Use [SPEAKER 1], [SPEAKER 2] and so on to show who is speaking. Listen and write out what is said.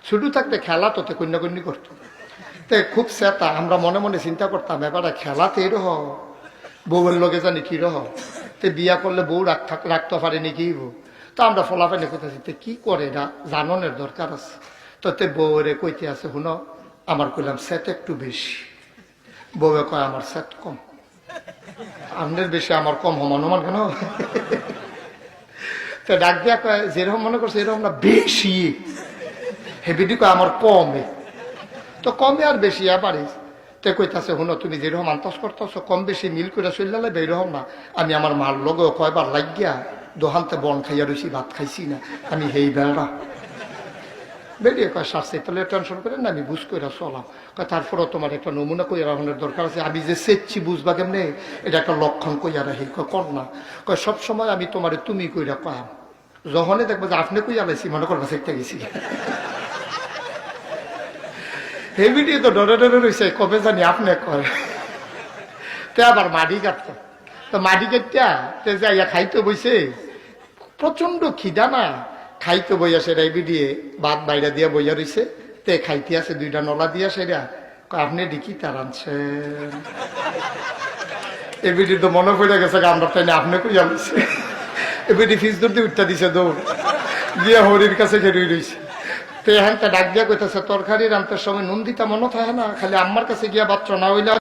[SPEAKER 1] শুধু থাকতে খেলা তোতে কন্যাকন্যি করতো। তো খুব চেতা, আমরা মনে মনে চিন্তা করতাম এবার খেলাতে রহ বউয়ের লগে জানি কি রহ, তো বিয়া করলে বউ রাখতে পারে নাকি বউ। তো আমরা ফলাফানি করতেছি তো কি করে না জাননের দরকার আছে। তো তে বউরে কইতে আছে শুনো, আমার কইলাম সেট একটু বেশি। বউয়ে কয় আমার সেট কম। আপনার বেশি আমার কম হমান কেন? তো ডাক দিয়া কয় যেরকম মনে করছে এরকম না, বেশি হেবিডি কয় আমার কমে। তো কমে আর বেশি পারিস। তো কইতাছে শুনো, তুমি যেরকম আন্তাজ করতেছ কম বেশি মিল করে চললে বেরকম না। আমি আমার মার লগে কয়বার লাগিয়া দোহানতে বন খাইয়া রয়েছি, ভাত খাইছি না, আমি হেই বেড়া বেরিয়ে কয় সারছে। তাহলে টেনশন করেন না, আমি বুঝ করে চলাম। কয় তারপরেও তোমার একটা নমুনা কইয়া রাখনের দরকার আছে। আমি যে চেচ্ছি বুঝবা কেমনে, এটা একটা লক্ষণ কইয়া রাখি। কর না, কয় সবসময় আমি তোমার তুমি কইরা কয়াম, যখনই দেখবো যে আপনি কইয়া লাইছি মনে করবা চেকটা গেছি। এই ভিডিও তো ডরে ডরে রয়েছে, কবে জানি আপনি কয়। তে আবার মাটি কাটত, তো মাটি কাটটা তে যাইয়া খাইতে বইছে, প্রচন্ড খিদা না, খাইতে বইয়া সেটা ভিডিয়ে ভাত বাইরে দিয়া বইয়া রয়েছে। তে খাইতে আছে দুইটা নলা দিয়া সেটা আপনি ডিকি তার আনছেন। এই ভিডিও তো মনে পড়ে গেছে আমরা তাই না আপনি কইয়া লইছে। এই ভিডিও ফিস ধরতে উঠতে দিছে দৌড় গিয়া হরির কাছে খেয়ে রয়েছে। তো এখানটা ডাক দিয়া কইতেছে তরকারি রান্তার সময় নুন দিতা মনে থাকে না, খালি আম্মার কাছে গিয়া বাচ্চা না হইলে